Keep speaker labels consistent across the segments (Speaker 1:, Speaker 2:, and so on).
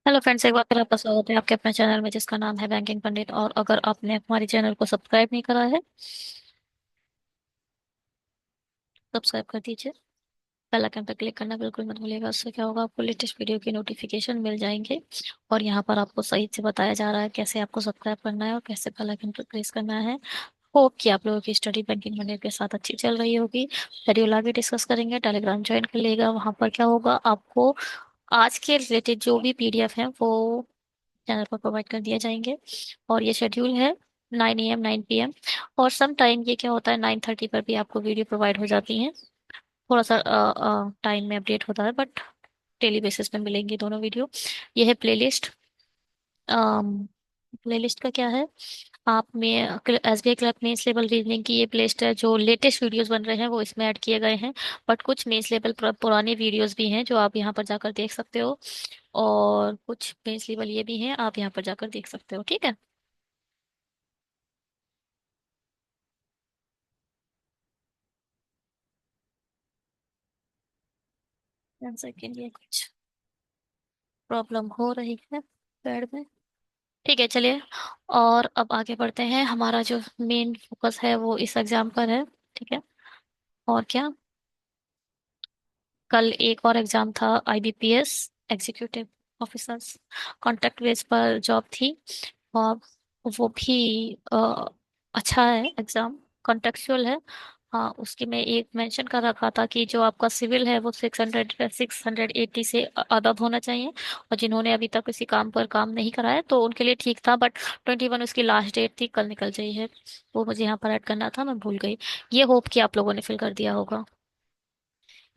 Speaker 1: Hello friends, एक बार फिर आपका स्वागत है आपके अपने चैनल में जिसका नाम है बैंकिंग पंडित। और अगर आपने हमारे चैनल को सब्सक्राइब नहीं करा है, सब्सक्राइब कर दीजिए। बेल आइकन पर क्लिक करना बिल्कुल मत भूलिएगा। उससे क्या होगा, आपको लेटेस्ट वीडियो की नोटिफिकेशन मिल जाएंगे। और यहाँ पर आपको सही से बताया जा रहा है कैसे आपको सब्सक्राइब करना है और कैसे बेल आइकन पर प्रेस करना है। होप कि आप लोगों की स्टडी बैंकिंग पंडित के साथ अच्छी चल रही होगी। शेड्यूल आगे डिस्कस करेंगे। टेलीग्राम ज्वाइन कर लेगा। वहां पर क्या होगा, आपको आज के रिलेटेड जो भी पीडीएफ है वो चैनल पर प्रोवाइड कर दिए जाएंगे। और ये शेड्यूल है 9 AM 9 PM। और सम टाइम ये क्या होता है, 9:30 पर भी आपको वीडियो प्रोवाइड हो जाती हैं। थोड़ा सा टाइम में अपडेट होता है, बट डेली बेसिस पे मिलेंगी दोनों वीडियो। ये है प्लेलिस्ट। प्लेलिस्ट का क्या है, आप में SBI clerk mains level reasoning की ये प्लेलिस्ट है। जो लेटेस्ट वीडियोस बन रहे हैं वो इसमें ऐड किए गए हैं। बट कुछ मेंस लेवल पुराने वीडियोस भी हैं जो आप यहाँ पर जाकर देख सकते हो। और कुछ मेंस लेवल ये भी हैं, आप यहाँ पर जाकर देख सकते हो। ठीक है। 1 सेकेंड, ये कुछ प्रॉब्लम हो रही है पैड में। ठीक है, चलिए। और अब आगे बढ़ते हैं। हमारा जो मेन फोकस है वो इस एग्जाम पर है। ठीक है। और क्या, कल एक और एग्जाम था, IBPS executive officers, contract base पर जॉब थी। और वो भी अच्छा है एग्जाम, कॉन्टेक्चुअल है। हाँ, उसकी मैं एक मेंशन कर रखा था कि जो आपका सिविल है वो 680 से अदब होना चाहिए। और जिन्होंने अभी तक किसी काम पर काम नहीं कराया तो उनके लिए ठीक था, बट 21 उसकी लास्ट डेट थी, कल निकल गई है। वो मुझे यहाँ पर ऐड करना था, मैं भूल गई। ये होप कि आप लोगों ने फिल कर दिया होगा।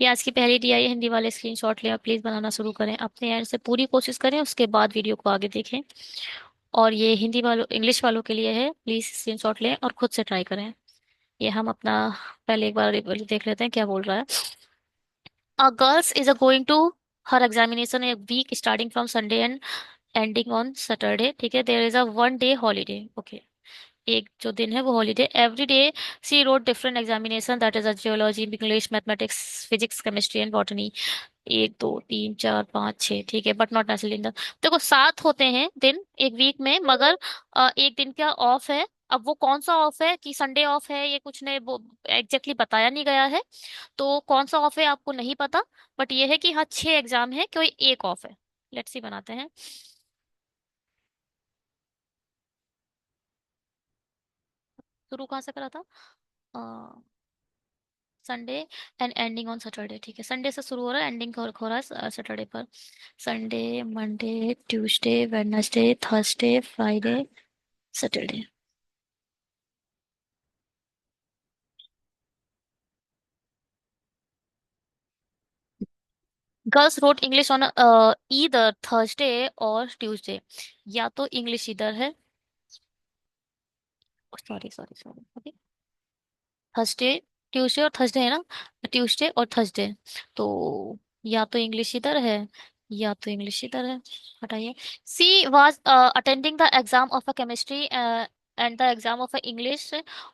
Speaker 1: ये आज की पहली डीआई है। हिंदी वाले स्क्रीनशॉट लें और प्लीज बनाना शुरू करें। अपने एंड से पूरी कोशिश करें, उसके बाद वीडियो को आगे देखें। और ये हिंदी वालों इंग्लिश वालों के लिए है, प्लीज स्क्रीनशॉट लें और खुद से ट्राई करें। ये हम अपना पहले एक बार देख लेते हैं क्या बोल रहा है। A girls is a going to her examination a week starting from Sunday and ending on Saturday. ठीक है, there is a 1 day holiday. Okay, एक जो दिन है वो holiday. Every day she wrote different examination, that is a geology, English, mathematics, physics, chemistry and botany. 1 2 3 4 5 6, ठीक है, but not necessarily in the. देखो, 7 होते हैं दिन एक वीक में, मगर एक दिन का ऑफ है। अब वो कौन सा ऑफ है, कि संडे ऑफ है, ये कुछ ने वो एग्जैक्टली बताया नहीं गया है। तो कौन सा ऑफ है आपको नहीं पता। बट ये है कि हाँ, 6 एग्जाम है, कोई एक ऑफ है। लेट्स सी बनाते हैं। शुरू कहाँ से करा था, Sunday and ending on Saturday. ठीक है, संडे से शुरू हो रहा है, एंडिंग हो रहा है सैटरडे पर। Sunday, Monday, Tuesday, Wednesday, Thursday, Friday, Saturday. Girls wrote English on either Thursday और ट्यूसडे। या तो इंग्लिश इधर है, sorry sorry sorry, Thursday, Tuesday और थर्सडे है ना, ट्यूसडे और थर्सडे। तो या तो इंग्लिश इधर है, या तो इंग्लिश इधर है। हटाइए। She was attending the exam of a chemistry and the exam of a English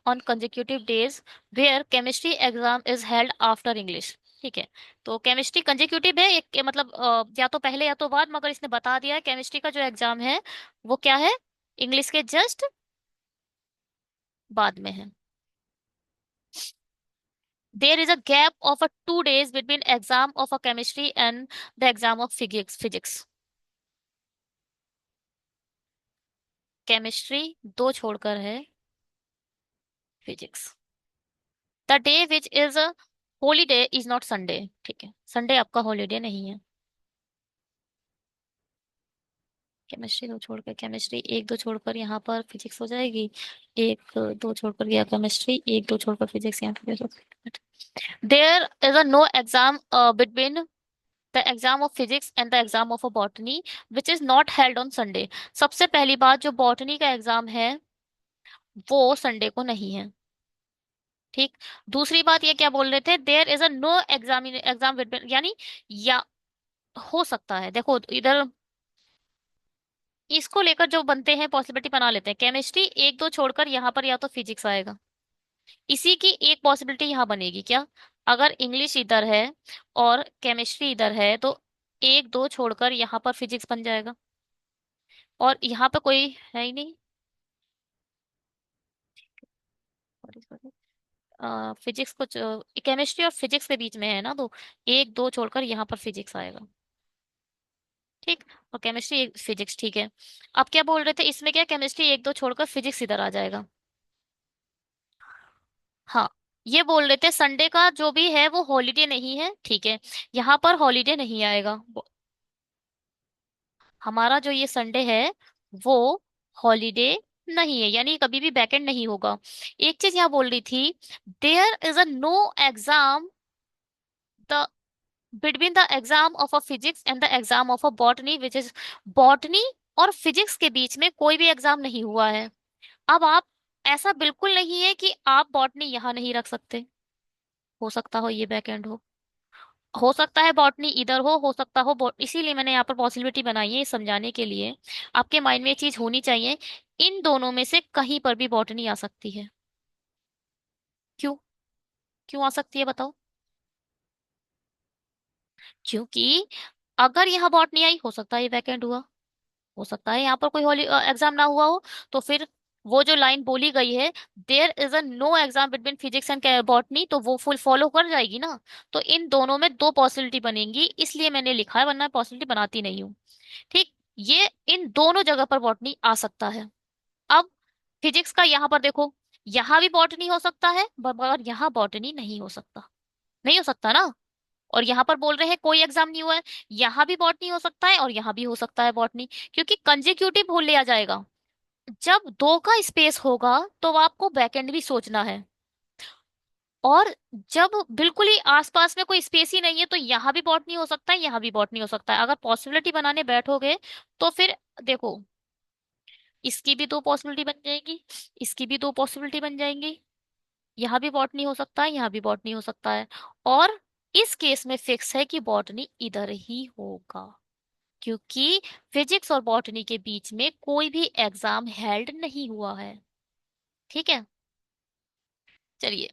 Speaker 1: on consecutive days, where chemistry exam is held after English. ठीक है, तो केमिस्ट्री कंसेक्यूटिव है, एक मतलब या तो पहले या तो बाद, मगर इसने बता दिया है केमिस्ट्री का जो एग्जाम है वो क्या है, इंग्लिश के जस्ट बाद में है। There is a gap of a 2 days between exam of a chemistry and the exam of physics. Chemistry दो छोड़कर है, physics. The day which is a holiday is not Sunday. ठीक है, संडे आपका हॉलीडे नहीं है। केमिस्ट्री दो छोड़कर, केमिस्ट्री एक दो छोड़कर यहाँ पर फिजिक्स हो जाएगी। एक दो छोड़कर गया केमिस्ट्री, एक दो छोड़कर फिजिक्स यहाँ पे। There is a no exam between the exam of physics and the exam of a botany which is not held on Sunday. सबसे पहली बात, जो बॉटनी का एग्जाम है वो संडे को नहीं है। ठीक। दूसरी बात, ये क्या बोल रहे थे, there is a no exam यानी, या हो सकता है, देखो इधर इसको लेकर जो बनते हैं पॉसिबिलिटी बना लेते हैं। केमिस्ट्री एक दो छोड़कर यहाँ पर या तो फिजिक्स आएगा, इसी की एक पॉसिबिलिटी यहाँ बनेगी क्या, अगर इंग्लिश इधर है और केमिस्ट्री इधर है तो एक दो छोड़कर यहाँ पर फिजिक्स बन जाएगा, और यहाँ पे कोई है ही नहीं। सॉरी सॉरी, फिजिक्स कुछ, केमिस्ट्री और फिजिक्स के बीच में है ना, तो एक दो छोड़कर यहाँ पर फिजिक्स आएगा। ठीक। और केमिस्ट्री फिजिक्स, ठीक है। अब क्या बोल रहे थे, इसमें क्या, केमिस्ट्री एक दो छोड़कर फिजिक्स इधर आ जाएगा। हाँ, ये बोल रहे थे संडे का जो भी है वो हॉलीडे नहीं है, ठीक है। यहाँ पर हॉलीडे नहीं आएगा, हमारा जो ये संडे है वो हॉलीडे नहीं है, यानी कभी भी बैकेंड नहीं होगा। एक चीज यहाँ बोल रही थी, there is a no exam the between the exam of a physics and the exam of a botany which is, botany और फिजिक्स के बीच में कोई भी एग्जाम नहीं हुआ है। अब आप, ऐसा बिल्कुल नहीं है कि आप बॉटनी यहाँ नहीं रख सकते, हो सकता हो ये बैकएंड हो सकता है बॉटनी इधर हो सकता हो इसीलिए मैंने यहाँ पर पॉसिबिलिटी बनाई है ये समझाने के लिए। आपके माइंड में ये चीज होनी चाहिए, इन दोनों में से कहीं पर भी बॉटनी आ सकती है। क्यों? क्यों आ सकती है बताओ? क्योंकि अगर यहाँ बॉटनी आई, हो सकता है ये वैकेंट हुआ, हो सकता है यहाँ पर कोई होली एग्जाम ना हुआ हो, तो फिर वो जो लाइन बोली गई है, there is a no exam between physics and botany, तो वो फुल फॉलो कर जाएगी ना। तो इन दोनों में दो पॉसिबिलिटी बनेंगी, इसलिए मैंने लिखा है, वरना पॉसिबिलिटी बनाती नहीं हूँ। ठीक। ये इन दोनों जगह पर बॉटनी आ सकता है। अब फिजिक्स का यहाँ पर देखो, यहाँ भी बॉटनी हो सकता है, मगर यहाँ बॉटनी नहीं हो सकता, नहीं हो सकता ना। और यहाँ पर बोल रहे हैं कोई एग्जाम नहीं हुआ है, यहाँ भी बॉटनी हो सकता है और यहाँ भी हो सकता है बॉटनी, क्योंकि कंजेक्यूटिव हो लिया जाएगा। जब दो का स्पेस होगा तो आपको बैकएंड भी सोचना है, और जब बिल्कुल ही आसपास में कोई स्पेस ही नहीं है, तो यहाँ भी बॉटनी हो सकता है, यहाँ भी बॉटनी हो सकता है। अगर पॉसिबिलिटी बनाने बैठोगे तो फिर देखो, इसकी भी दो पॉसिबिलिटी बन जाएगी, इसकी भी दो पॉसिबिलिटी बन जाएंगी, यहाँ भी बॉटनी हो सकता है, यहाँ भी बॉटनी हो सकता है। और इस केस में फिक्स है कि बॉटनी इधर ही होगा, क्योंकि फिजिक्स और बॉटनी के बीच में कोई भी एग्जाम हेल्ड नहीं हुआ है। ठीक है, चलिए,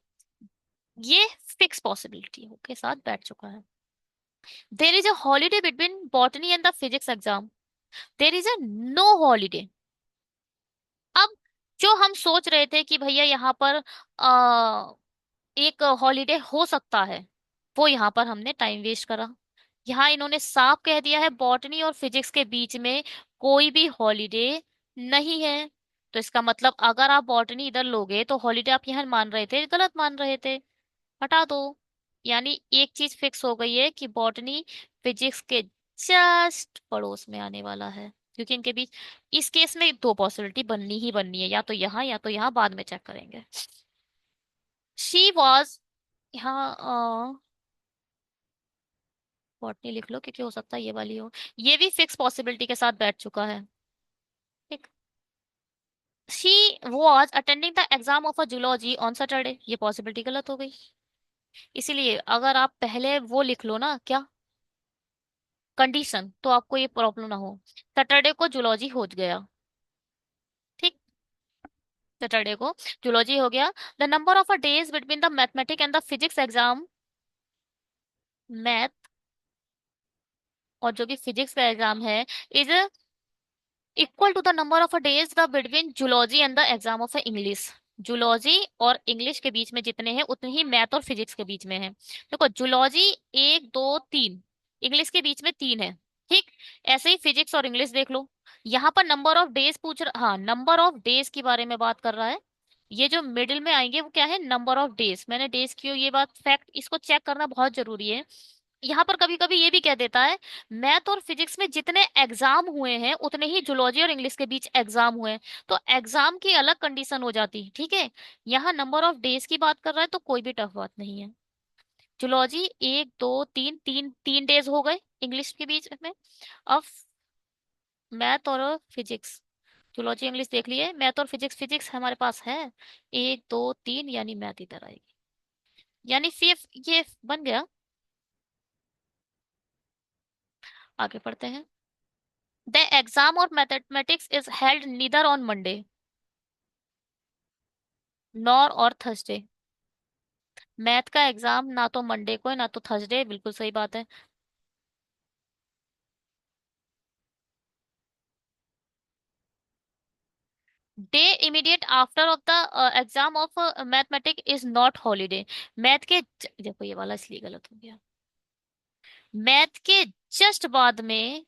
Speaker 1: ये फिक्स पॉसिबिलिटी के साथ बैठ चुका है। There is a holiday between botany and the physics exam, there is a no holiday. अब जो हम सोच रहे थे कि भैया यहाँ पर एक हॉलीडे हो सकता है, वो यहाँ पर हमने टाइम वेस्ट करा। यहाँ इन्होंने साफ कह दिया है बॉटनी और फिजिक्स के बीच में कोई भी हॉलीडे नहीं है। तो इसका मतलब अगर आप बॉटनी इधर लोगे तो हॉलीडे आप यहाँ मान रहे थे, गलत मान रहे थे, हटा दो। यानी एक चीज फिक्स हो गई है कि बॉटनी फिजिक्स के जस्ट पड़ोस में आने वाला है, क्योंकि इनके बीच इस केस में दो पॉसिबिलिटी बननी ही बननी है, या तो यहाँ या तो यहाँ, बाद में चेक करेंगे। शी वॉज, यहाँ बॉटनी लिख लो क्योंकि हो सकता है ये वाली हो, ये भी फिक्स पॉसिबिलिटी के साथ बैठ चुका है। ठीक। She was attending the exam of a zoology on Saturday, ये पॉसिबिलिटी गलत हो गई। इसीलिए अगर आप पहले वो लिख लो ना, क्या कंडीशन, तो आपको ये प्रॉब्लम ना हो। सैटरडे को जूलॉजी हो गया। ठीक। सैटरडे को जूलॉजी हो गया। The number of a days between the mathematic and the physics exam, math और जो भी फिजिक्स का एग्जाम है, is equal to the number of days the between zoology and the exam of English. Zoology और English के बीच में जितने हैं उतने ही मैथ और फिजिक्स के बीच में है। देखो जूलॉजी एक दो तीन, इंग्लिश के बीच में तीन है। ठीक। ऐसे ही फिजिक्स और इंग्लिश देख लो, यहाँ पर नंबर ऑफ डेज पूछ रहा, हाँ नंबर ऑफ डेज के बारे में बात कर रहा है। ये जो मिडिल में आएंगे वो क्या है, नंबर ऑफ डेज, मैंने डेज क्यों, ये बात फैक्ट इसको चेक करना बहुत जरूरी है। यहाँ पर कभी कभी ये भी कह देता है, मैथ और फिजिक्स में जितने एग्जाम हुए हैं उतने ही जूलॉजी और इंग्लिश के बीच एग्जाम हुए हैं, तो एग्जाम की अलग कंडीशन हो जाती है। ठीक है, यहाँ नंबर ऑफ डेज की बात कर रहा है तो कोई भी टफ बात नहीं है। जूलॉजी एक दो तीन, तीन तीन डेज हो गए इंग्लिश के बीच में। अब मैथ और फिजिक्स, जूलॉजी इंग्लिश देख लिए, मैथ और फिजिक्स, फिजिक्स हमारे पास है एक दो तीन, यानी मैथ इधर आएगी, यानी फिर ये बन गया। आगे पढ़ते हैं। The exam of mathematics is held neither on Monday nor और थर्सडे। मैथ का एग्जाम ना तो मंडे को है ना तो थर्सडे, बिल्कुल सही बात है। Day immediate after of the exam of mathematic is not holiday. Math के देखो ये वाला इसलिए गलत हो गया। मैथ के जस्ट बाद में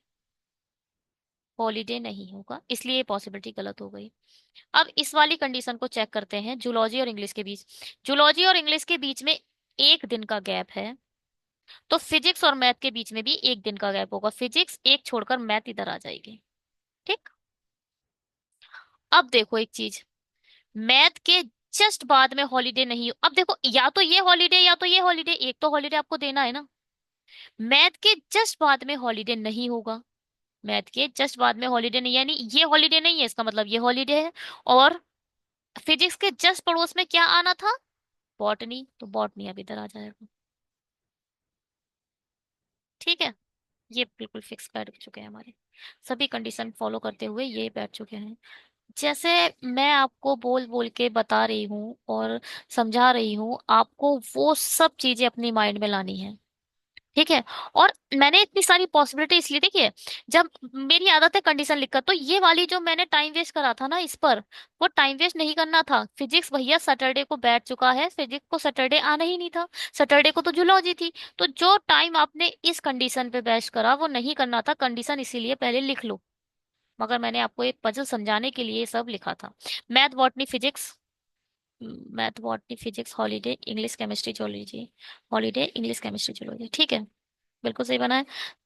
Speaker 1: हॉलीडे नहीं होगा, इसलिए ये पॉसिबिलिटी गलत हो गई। अब इस वाली कंडीशन को चेक करते हैं जूलॉजी और इंग्लिश के बीच। जूलॉजी और इंग्लिश के बीच में एक दिन का गैप है, तो फिजिक्स और मैथ के बीच में भी एक दिन का गैप होगा। फिजिक्स एक छोड़कर मैथ इधर आ जाएगी। ठीक। अब देखो एक चीज, मैथ के जस्ट बाद में हॉलीडे नहीं, अब देखो या तो ये हॉलीडे या तो ये हॉलीडे, एक तो हॉलीडे आपको देना है ना। मैथ के जस्ट बाद में हॉलीडे नहीं होगा। मैथ के जस्ट बाद में हॉलीडे नहीं, यानी ये हॉलीडे नहीं है, इसका मतलब ये हॉलीडे है। और फिजिक्स के जस्ट पड़ोस में क्या आना था? बॉटनी, तो बॉटनी अब इधर आ जाएगा। ठीक है। ये बिल्कुल फिक्स बैठ चुके हैं हमारे, सभी कंडीशन फॉलो करते हुए ये बैठ चुके हैं। जैसे मैं आपको बोल बोल के बता रही हूँ और समझा रही हूँ, आपको वो सब चीजें अपनी माइंड में लानी है। ठीक है। और मैंने इतनी सारी पॉसिबिलिटी इसलिए देखी है, जब मेरी आदत है कंडीशन लिखकर, तो ये वाली जो मैंने टाइम वेस्ट करा था ना इस पर, वो टाइम वेस्ट नहीं करना था। फिजिक्स भैया सैटरडे को बैठ चुका है, फिजिक्स को सैटरडे आना ही नहीं था। सैटरडे को तो जूलॉजी थी। तो जो टाइम आपने इस कंडीशन पे वेस्ट करा वो नहीं करना था, कंडीशन इसीलिए पहले लिख लो। मगर मैंने आपको एक पजल समझाने के लिए ये सब लिखा था। Math botany physics, math botany physics holiday, English chemistry zoology holiday, English chemistry zoology. ठीक है, बिल्कुल सही बना है।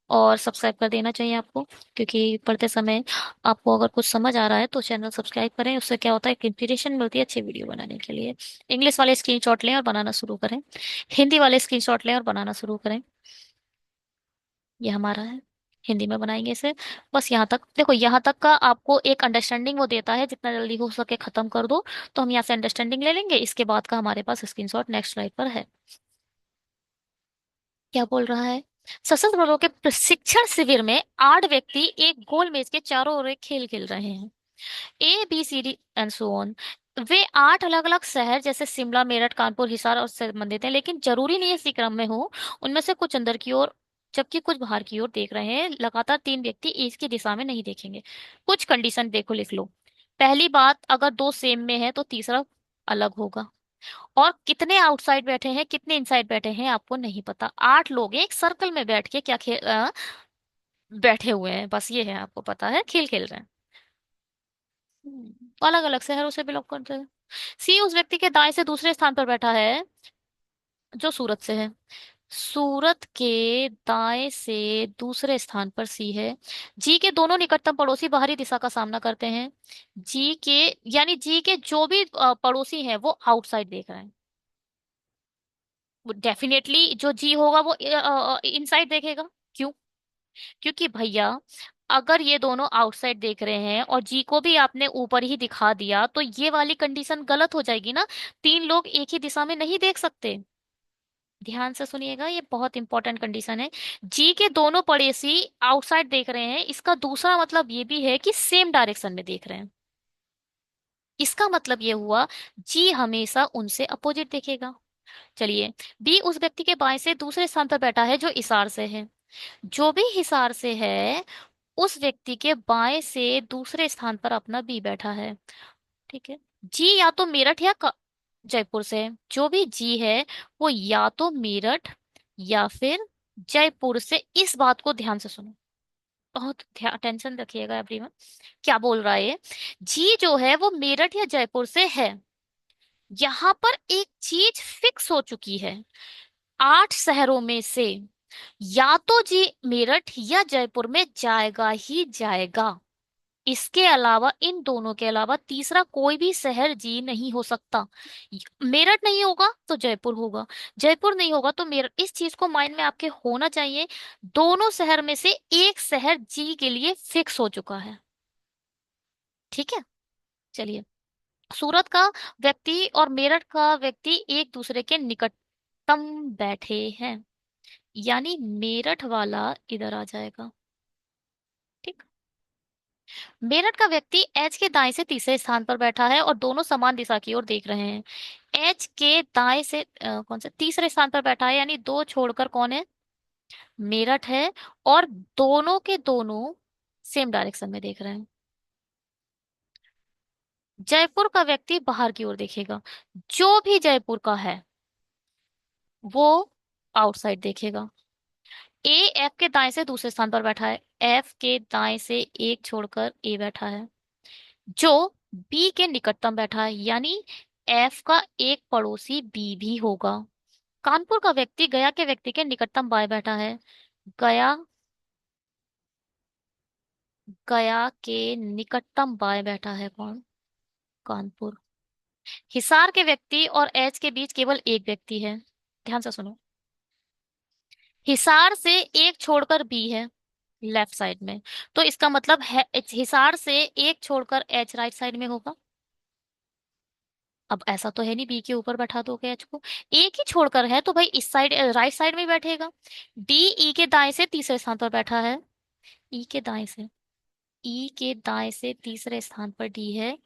Speaker 1: और सब्सक्राइब कर देना चाहिए आपको, क्योंकि पढ़ते समय आपको अगर कुछ समझ आ रहा है तो चैनल सब्सक्राइब करें। उससे क्या होता है कि इंस्पिरेशन मिलती है अच्छी वीडियो बनाने के लिए। इंग्लिश वाले स्क्रीनशॉट लें और बनाना शुरू करें, हिंदी वाले स्क्रीनशॉट लें और बनाना शुरू करें। ये हमारा है, हिंदी में बनाएंगे इसे। बस यहाँ तक देखो, यहाँ तक का आपको एक अंडरस्टैंडिंग वो देता है, जितना जल्दी हो सके खत्म कर दो। तो हम यहाँ से अंडरस्टैंडिंग ले लेंगे, इसके बाद का हमारे पास स्क्रीनशॉट नेक्स्ट स्लाइड पर है। क्या बोल रहा है? सशस्त्र बलों के प्रशिक्षण शिविर में 8 व्यक्ति एक गोल मेज के चारों ओर एक खेल खेल रहे हैं। ABCD and so on. वे 8 अलग अलग शहर जैसे शिमला, मेरठ, कानपुर, हिसार और संबंधित हैं, लेकिन जरूरी नहीं है इसी क्रम में हो। उनमें से कुछ अंदर की ओर जबकि कुछ बाहर की ओर देख रहे हैं। लगातार 3 व्यक्ति एक की दिशा में नहीं देखेंगे। कुछ कंडीशन देखो, लिख लो। पहली बात, अगर दो सेम में है तो तीसरा अलग होगा। और कितने आउटसाइड बैठे हैं कितने इनसाइड बैठे हैं आपको नहीं पता। 8 लोग एक सर्कल में बैठ के क्या खेल बैठे हुए हैं, बस ये है आपको पता है, खेल खेल रहे हैं। अलग अलग शहरों से बिलोंग करते हैं। सी उस व्यक्ति के दाएं से दूसरे स्थान पर बैठा है जो सूरत से है। सूरत के दाएं से दूसरे स्थान पर सी है। जी के दोनों निकटतम पड़ोसी बाहरी दिशा का सामना करते हैं। जी के, यानी जी के जो भी पड़ोसी हैं वो आउटसाइड देख रहे हैं। डेफिनेटली जो जी होगा वो इनसाइड देखेगा। क्यों? क्योंकि भैया अगर ये दोनों आउटसाइड देख रहे हैं और जी को भी आपने ऊपर ही दिखा दिया तो ये वाली कंडीशन गलत हो जाएगी ना। 3 लोग एक ही दिशा में नहीं देख सकते। ध्यान से सुनिएगा, ये बहुत इंपॉर्टेंट कंडीशन है। जी के दोनों पड़ोसी आउटसाइड देख रहे हैं, इसका दूसरा मतलब ये भी है कि सेम डायरेक्शन में देख रहे हैं। इसका मतलब ये हुआ जी हमेशा उनसे अपोजिट देखेगा। चलिए, बी उस व्यक्ति के बाएं से दूसरे स्थान पर बैठा है जो इशार से है। जो भी हिसार से है उस व्यक्ति के बाएं से दूसरे स्थान पर अपना बी बैठा है। ठीक है। जी या तो मेरठ या जयपुर से है। जो भी जी है वो या तो मेरठ या फिर जयपुर से। इस बात को ध्यान से सुनो, बहुत टेंशन रखिएगा एवरीवन। क्या बोल रहा है ये? जी जो है वो मेरठ या जयपुर से है। यहाँ पर एक चीज फिक्स हो चुकी है, 8 शहरों में से या तो जी मेरठ या जयपुर में जाएगा ही जाएगा। इसके अलावा, इन दोनों के अलावा तीसरा कोई भी शहर जी नहीं हो सकता। मेरठ नहीं होगा तो जयपुर होगा, जयपुर नहीं होगा तो मेरठ। इस चीज को माइंड में आपके होना चाहिए। दोनों शहर में से एक शहर जी के लिए फिक्स हो चुका है। ठीक है। चलिए, सूरत का व्यक्ति और मेरठ का व्यक्ति एक दूसरे के निकटतम बैठे हैं, यानी मेरठ वाला इधर आ जाएगा। ठीक। मेरठ का व्यक्ति एच के दाएं से तीसरे स्थान पर बैठा है और दोनों समान दिशा की ओर देख रहे हैं। एच के दाएं से कौन से तीसरे स्थान पर बैठा है, यानी दो छोड़कर कौन है? मेरठ है। और दोनों के दोनों सेम डायरेक्शन में देख रहे हैं। जयपुर का व्यक्ति बाहर की ओर देखेगा। जो भी जयपुर का है वो आउटसाइड देखेगा। ए एफ के दाएं से दूसरे स्थान पर बैठा है। एफ के दाएं से एक छोड़कर ए बैठा है, जो बी के निकटतम बैठा है, यानी एफ का एक पड़ोसी बी भी होगा। कानपुर का व्यक्ति गया के व्यक्ति के निकटतम बाएं बैठा है। गया गया के निकटतम बाएं बैठा है कौन? कानपुर। हिसार के व्यक्ति और एच के बीच केवल एक व्यक्ति है। ध्यान से सुनो। हिसार से एक छोड़कर बी है लेफ्ट साइड में, तो इसका मतलब है हिसार से एक छोड़कर एच राइट साइड में होगा। अब ऐसा तो है नहीं बी के ऊपर बैठा दोगे एच को, एक ही छोड़कर है तो भाई इस साइड राइट साइड में ही बैठेगा। डी ई के दाएं से तीसरे स्थान पर बैठा है। ई के दाएं से ई के दाएं से तीसरे स्थान पर डी है,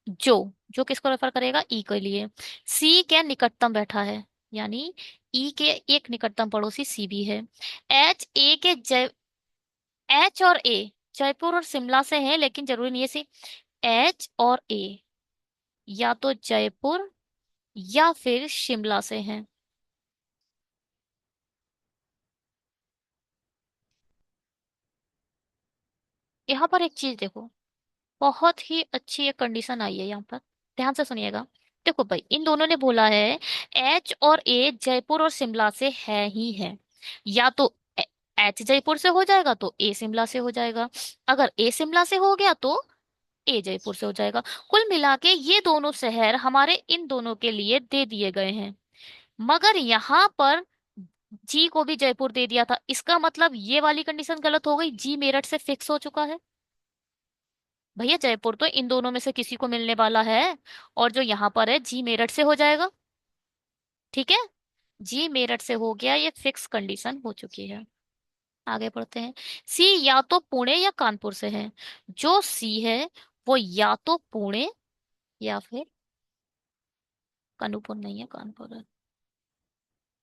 Speaker 1: जो जो किसको रेफर करेगा? ई के लिए। सी के निकटतम बैठा है, यानी ई के एक निकटतम पड़ोसी सी भी है। एच ए के जय एच और ए जयपुर और शिमला से हैं, लेकिन जरूरी नहीं है सी। एच और ए या तो जयपुर या फिर शिमला से हैं। यहाँ पर एक चीज देखो, बहुत ही अच्छी एक कंडीशन आई है यहाँ पर, ध्यान से सुनिएगा। देखो भाई, इन दोनों ने बोला है एच और ए जयपुर और शिमला से है ही है, या तो एच जयपुर से हो जाएगा तो ए शिमला से हो जाएगा, अगर ए शिमला से हो गया तो ए जयपुर से हो जाएगा। कुल मिला के ये दोनों शहर हमारे इन दोनों के लिए दे दिए गए हैं, मगर यहाँ पर जी को भी जयपुर दे दिया था, इसका मतलब ये वाली कंडीशन गलत हो गई, जी मेरठ से फिक्स हो चुका है। भैया जयपुर तो इन दोनों में से किसी को मिलने वाला है, और जो यहाँ पर है जी मेरठ से हो जाएगा। ठीक है, जी मेरठ से हो गया, ये फिक्स कंडीशन हो चुकी है। आगे बढ़ते हैं। सी या तो पुणे या कानपुर से है। जो सी है वो या तो पुणे या फिर कानपुर नहीं है, कानपुर है,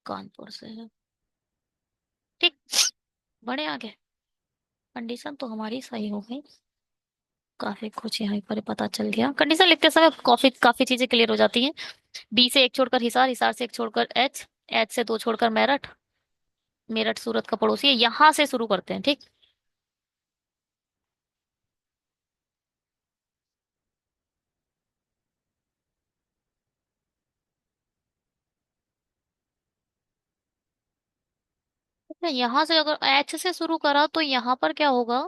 Speaker 1: कानपुर से है। ठीक, बड़े आगे कंडीशन तो हमारी सही हो गई। काफी कुछ यहाँ पर पता चल गया, कंडीशन लिखते समय काफी काफी चीजें क्लियर हो जाती हैं। बी से एक छोड़कर हिसार, हिसार से एक छोड़कर एच, एच से दो छोड़कर मेरठ, मेरठ सूरत का पड़ोसी है। यहां से शुरू करते हैं, ठीक। अच्छा, यहाँ से अगर एच से शुरू करा तो यहाँ पर क्या होगा?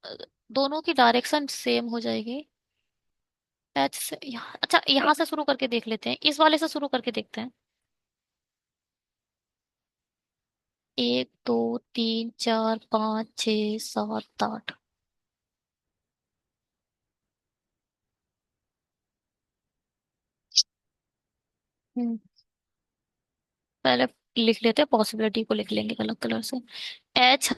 Speaker 1: अ, दोनों की डायरेक्शन सेम हो जाएगी। एच से यहाँ, अच्छा यहाँ से शुरू करके देख लेते हैं, इस वाले से शुरू करके देखते हैं। एक दो तीन चार पाँच छ सात आठ। हम्म, पहले लिख लेते हैं, पॉसिबिलिटी को लिख लेंगे अलग कलर से। एच